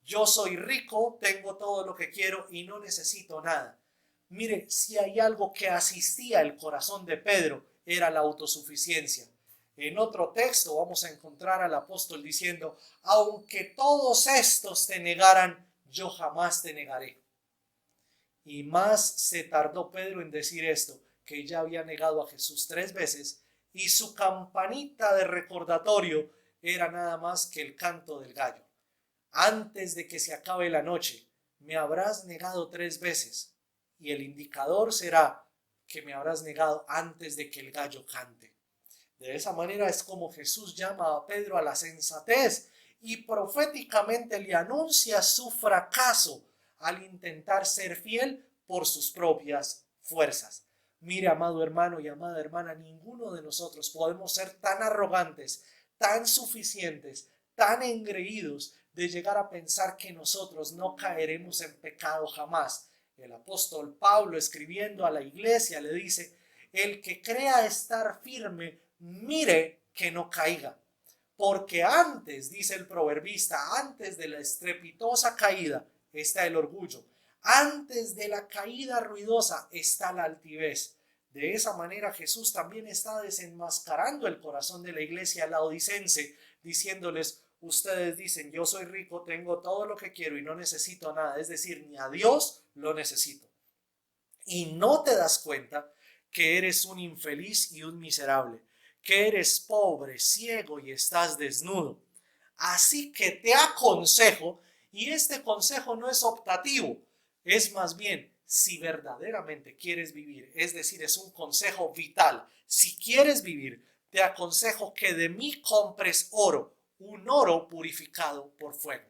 yo soy rico, tengo todo lo que quiero y no necesito nada. Mire, si hay algo que asistía el corazón de Pedro, era la autosuficiencia. En otro texto vamos a encontrar al apóstol diciendo: aunque todos estos te negaran, yo jamás te negaré. Y más se tardó Pedro en decir esto, que ya había negado a Jesús 3 veces, y su campanita de recordatorio era nada más que el canto del gallo. Antes de que se acabe la noche, me habrás negado 3 veces, y el indicador será que me habrás negado antes de que el gallo cante. De esa manera es como Jesús llama a Pedro a la sensatez y proféticamente le anuncia su fracaso al intentar ser fiel por sus propias fuerzas. Mire, amado hermano y amada hermana, ninguno de nosotros podemos ser tan arrogantes, tan suficientes, tan engreídos de llegar a pensar que nosotros no caeremos en pecado jamás. El apóstol Pablo, escribiendo a la iglesia, le dice: el que crea estar firme, mire que no caiga. Porque antes, dice el proverbista, antes de la estrepitosa caída está el orgullo. Antes de la caída ruidosa está la altivez. De esa manera Jesús también está desenmascarando el corazón de la iglesia laodicense, diciéndoles: ustedes dicen, yo soy rico, tengo todo lo que quiero y no necesito nada, es decir, ni a Dios lo necesito. Y no te das cuenta que eres un infeliz y un miserable, que eres pobre, ciego y estás desnudo. Así que te aconsejo, y este consejo no es optativo, es más bien, si verdaderamente quieres vivir, es decir, es un consejo vital. Si quieres vivir, te aconsejo que de mí compres oro, un oro purificado por fuego.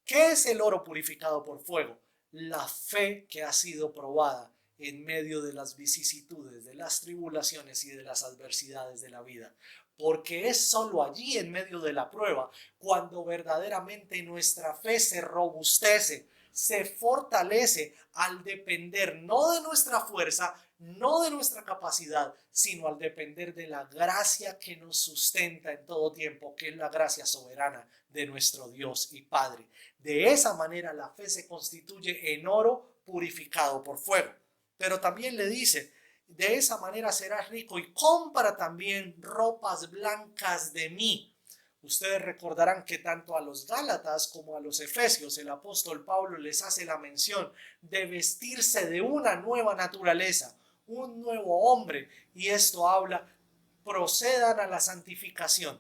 ¿Qué es el oro purificado por fuego? La fe que ha sido probada en medio de las vicisitudes, de las tribulaciones y de las adversidades de la vida. Porque es solo allí, en medio de la prueba, cuando verdaderamente nuestra fe se robustece, se fortalece al depender no de nuestra fuerza, no de nuestra capacidad, sino al depender de la gracia que nos sustenta en todo tiempo, que es la gracia soberana de nuestro Dios y Padre. De esa manera la fe se constituye en oro purificado por fuego. Pero también le dice: de esa manera serás rico y compra también ropas blancas de mí. Ustedes recordarán que tanto a los Gálatas como a los Efesios el apóstol Pablo les hace la mención de vestirse de una nueva naturaleza, un nuevo hombre, y esto habla: procedan a la santificación.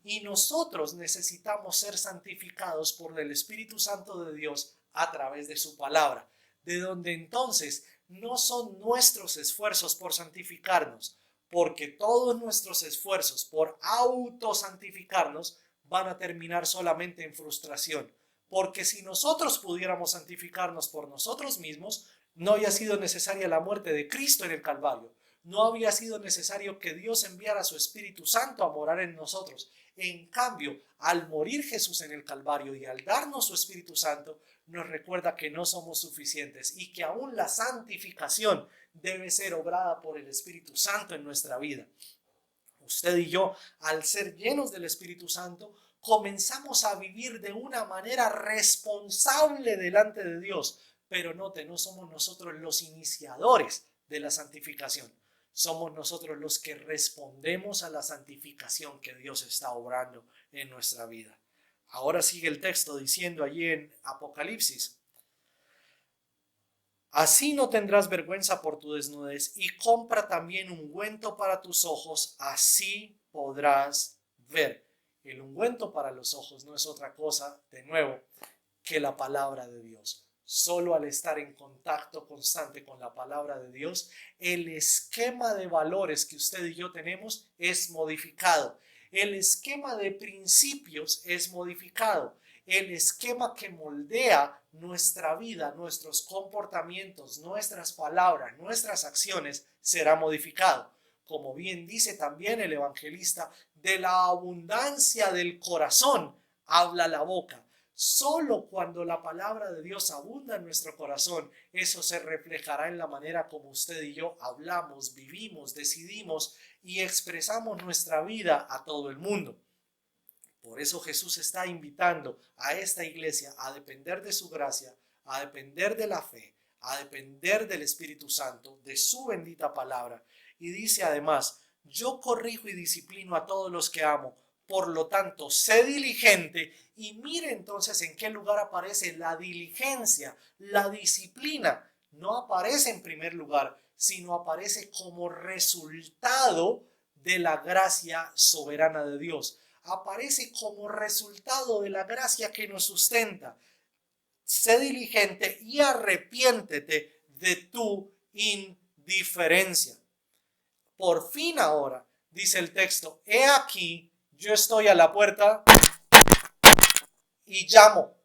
Y nosotros necesitamos ser santificados por el Espíritu Santo de Dios a través de su palabra, de donde entonces no son nuestros esfuerzos por santificarnos, porque todos nuestros esfuerzos por autosantificarnos van a terminar solamente en frustración. Porque si nosotros pudiéramos santificarnos por nosotros mismos, no había sido necesaria la muerte de Cristo en el Calvario. No había sido necesario que Dios enviara a su Espíritu Santo a morar en nosotros. En cambio, al morir Jesús en el Calvario y al darnos su Espíritu Santo, nos recuerda que no somos suficientes y que aún la santificación debe ser obrada por el Espíritu Santo en nuestra vida. Usted y yo, al ser llenos del Espíritu Santo, comenzamos a vivir de una manera responsable delante de Dios. Pero note, no somos nosotros los iniciadores de la santificación. Somos nosotros los que respondemos a la santificación que Dios está obrando en nuestra vida. Ahora sigue el texto diciendo allí en Apocalipsis: así no tendrás vergüenza por tu desnudez, y compra también ungüento para tus ojos, así podrás ver. El ungüento para los ojos no es otra cosa, de nuevo, que la palabra de Dios. Solo al estar en contacto constante con la palabra de Dios, el esquema de valores que usted y yo tenemos es modificado. El esquema de principios es modificado. El esquema que moldea nuestra vida, nuestros comportamientos, nuestras palabras, nuestras acciones será modificado. Como bien dice también el evangelista, de la abundancia del corazón habla la boca. Solo cuando la palabra de Dios abunda en nuestro corazón, eso se reflejará en la manera como usted y yo hablamos, vivimos, decidimos y expresamos nuestra vida a todo el mundo. Por eso Jesús está invitando a esta iglesia a depender de su gracia, a depender de la fe, a depender del Espíritu Santo, de su bendita palabra. Y dice además: yo corrijo y disciplino a todos los que amo. Por lo tanto, sé diligente. Y mire entonces en qué lugar aparece la diligencia, la disciplina. No aparece en primer lugar, sino aparece como resultado de la gracia soberana de Dios. Aparece como resultado de la gracia que nos sustenta. Sé diligente y arrepiéntete de tu indiferencia. Por fin ahora, dice el texto, he aquí, yo estoy a la puerta y llamo.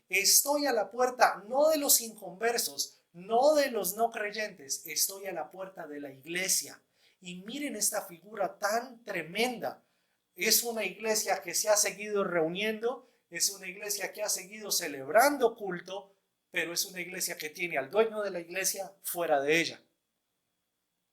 Estoy a la puerta no de los inconversos, no de los no creyentes, estoy a la puerta de la iglesia. Y miren esta figura tan tremenda. Es una iglesia que se ha seguido reuniendo, es una iglesia que ha seguido celebrando culto, pero es una iglesia que tiene al dueño de la iglesia fuera de ella,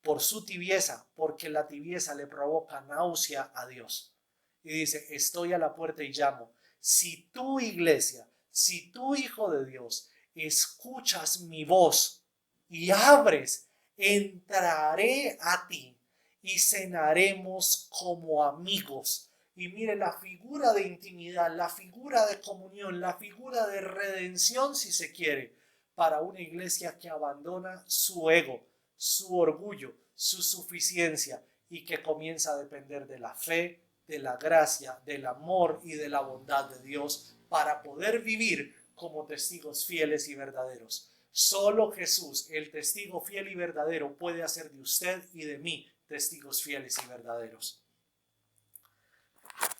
por su tibieza, porque la tibieza le provoca náusea a Dios. Y dice, estoy a la puerta y llamo. Si tu iglesia, si tu hijo de Dios, escuchas mi voz y abres, entraré a ti y cenaremos como amigos. Y mire la figura de intimidad, la figura de comunión, la figura de redención, si se quiere, para una iglesia que abandona su ego, su orgullo, su suficiencia y que comienza a depender de la fe, de la gracia, del amor y de la bondad de Dios para poder vivir como testigos fieles y verdaderos. Solo Jesús, el testigo fiel y verdadero, puede hacer de usted y de mí testigos fieles y verdaderos.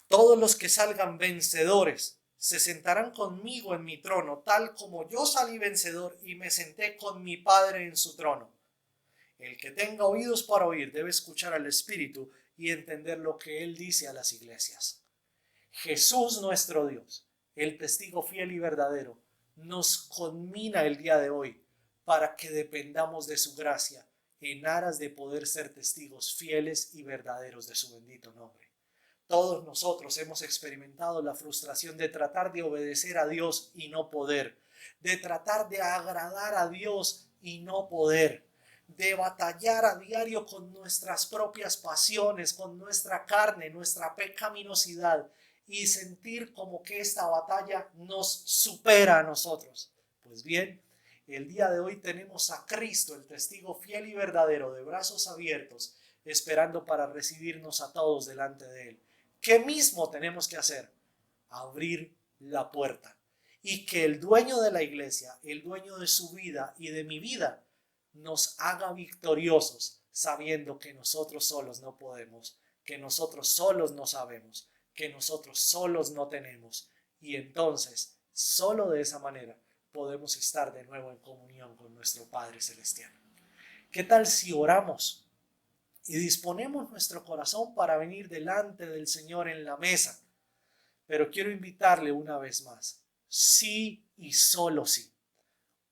Todos los que salgan vencedores se sentarán conmigo en mi trono, tal como yo salí vencedor y me senté con mi Padre en su trono. El que tenga oídos para oír debe escuchar al Espíritu y entender lo que Él dice a las iglesias. Jesús nuestro Dios, el testigo fiel y verdadero, nos conmina el día de hoy para que dependamos de su gracia en aras de poder ser testigos fieles y verdaderos de su bendito nombre. Todos nosotros hemos experimentado la frustración de tratar de obedecer a Dios y no poder, de tratar de agradar a Dios y no poder, de batallar a diario con nuestras propias pasiones, con nuestra carne, nuestra pecaminosidad y sentir como que esta batalla nos supera a nosotros. Pues bien, el día de hoy tenemos a Cristo, el testigo fiel y verdadero, de brazos abiertos, esperando para recibirnos a todos delante de Él. ¿Qué mismo tenemos que hacer? Abrir la puerta. Y que el dueño de la iglesia, el dueño de su vida y de mi vida, nos haga victoriosos, sabiendo que nosotros solos no podemos, que nosotros solos no sabemos, que nosotros solos no tenemos. Y entonces, solo de esa manera, podemos estar de nuevo en comunión con nuestro Padre Celestial. ¿Qué tal si oramos y disponemos nuestro corazón para venir delante del Señor en la mesa? Pero quiero invitarle una vez más, sí y solo sí.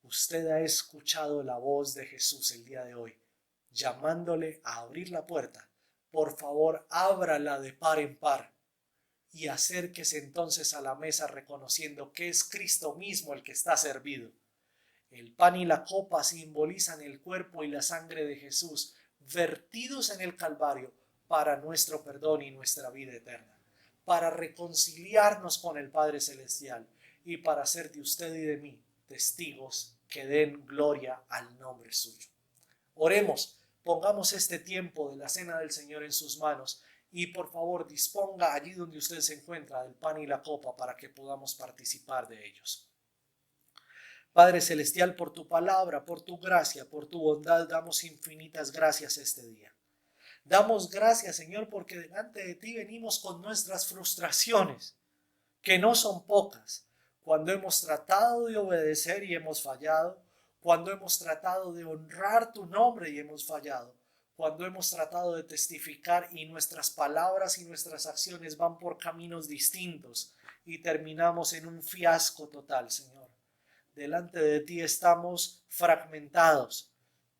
Usted ha escuchado la voz de Jesús el día de hoy, llamándole a abrir la puerta. Por favor, ábrala de par en par y acérquese entonces a la mesa reconociendo que es Cristo mismo el que está servido. El pan y la copa simbolizan el cuerpo y la sangre de Jesús, vertidos en el Calvario para nuestro perdón y nuestra vida eterna, para reconciliarnos con el Padre Celestial y para hacer de usted y de mí testigos que den gloria al nombre suyo. Oremos, pongamos este tiempo de la cena del Señor en sus manos y por favor disponga allí donde usted se encuentra del pan y la copa para que podamos participar de ellos. Padre Celestial, por tu palabra, por tu gracia, por tu bondad, damos infinitas gracias este día. Damos gracias, Señor, porque delante de ti venimos con nuestras frustraciones, que no son pocas, cuando hemos tratado de obedecer y hemos fallado, cuando hemos tratado de honrar tu nombre y hemos fallado, cuando hemos tratado de testificar y nuestras palabras y nuestras acciones van por caminos distintos y terminamos en un fiasco total, Señor. Delante de ti estamos fragmentados,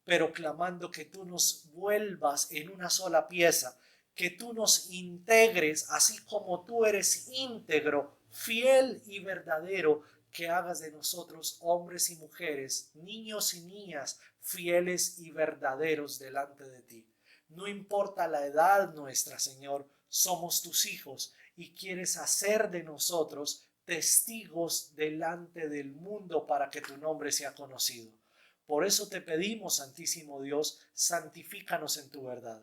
pero clamando que tú nos vuelvas en una sola pieza, que tú nos integres así como tú eres íntegro, fiel y verdadero, que hagas de nosotros hombres y mujeres, niños y niñas, fieles y verdaderos delante de ti. No importa la edad nuestra, Señor, somos tus hijos y quieres hacer de nosotros testigos delante del mundo para que tu nombre sea conocido. Por eso te pedimos, Santísimo Dios, santifícanos en tu verdad.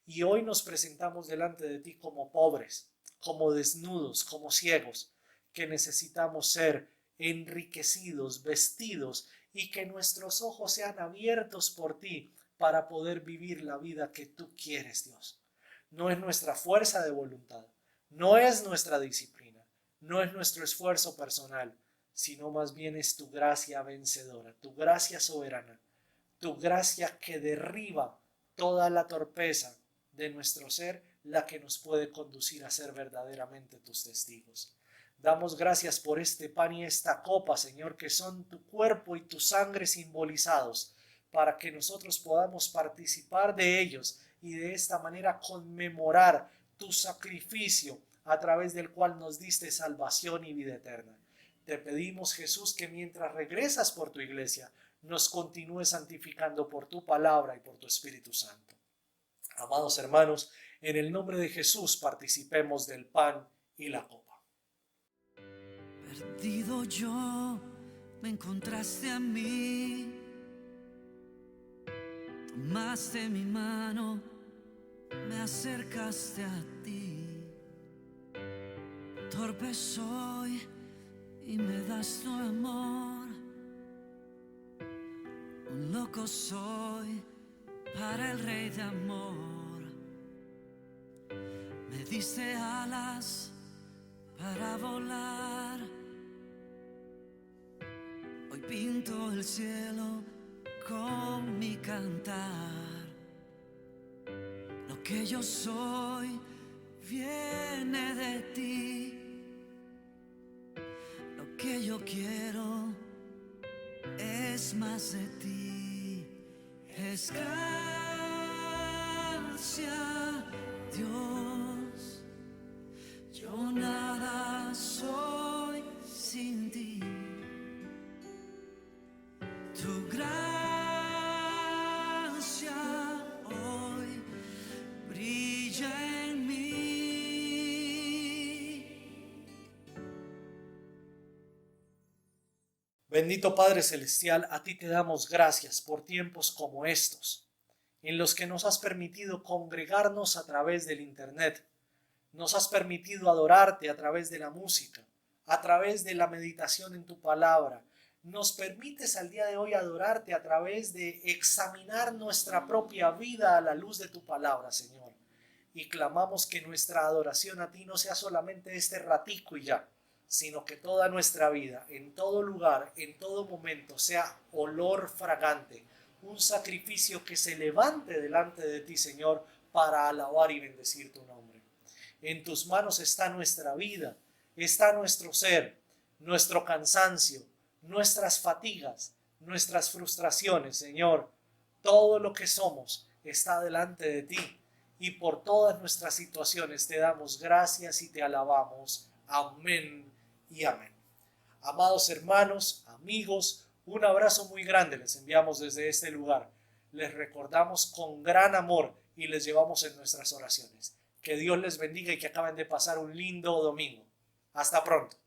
Y hoy nos presentamos delante de ti como pobres, como desnudos, como ciegos, que necesitamos ser enriquecidos, vestidos y que nuestros ojos sean abiertos por ti para poder vivir la vida que tú quieres, Dios. No es nuestra fuerza de voluntad, no es nuestra disciplina, no es nuestro esfuerzo personal, sino más bien es tu gracia vencedora, tu gracia soberana, tu gracia que derriba toda la torpeza de nuestro ser, la que nos puede conducir a ser verdaderamente tus testigos. Damos gracias por este pan y esta copa, Señor, que son tu cuerpo y tu sangre simbolizados, para que nosotros podamos participar de ellos y de esta manera conmemorar tu sacrificio a través del cual nos diste salvación y vida eterna. Te pedimos, Jesús, que mientras regresas por tu iglesia, nos continúes santificando por tu palabra y por tu Espíritu Santo. Amados hermanos, en el nombre de Jesús participemos del pan y la copa. Perdido yo, me encontraste a mí, tomaste mi mano, me acercaste a ti. Torpe soy y me das tu amor, un loco soy para el Rey de amor. Me diste alas para volar, hoy pinto el cielo con mi cantar. Lo que yo soy viene de ti, lo que yo quiero es más de ti. Es gracia, Dios, yo nada soy sin ti. Tu gracia hoy brilla en mí. Bendito Padre Celestial, a ti te damos gracias por tiempos como estos, en los que nos has permitido congregarnos a través del Internet, nos has permitido adorarte a través de la música, a través de la meditación en tu palabra. Nos permites al día de hoy adorarte a través de examinar nuestra propia vida a la luz de tu palabra, Señor. Y clamamos que nuestra adoración a ti no sea solamente este ratico y ya, sino que toda nuestra vida, en todo lugar, en todo momento, sea olor fragante, un sacrificio que se levante delante de ti, Señor, para alabar y bendecir tu nombre. En tus manos está nuestra vida, está nuestro ser, nuestro cansancio, nuestras fatigas, nuestras frustraciones, Señor. Todo lo que somos está delante de ti y por todas nuestras situaciones te damos gracias y te alabamos. Amén y amén. Amados hermanos, amigos, un abrazo muy grande les enviamos desde este lugar. Les recordamos con gran amor y les llevamos en nuestras oraciones. Que Dios les bendiga y que acaben de pasar un lindo domingo. Hasta pronto.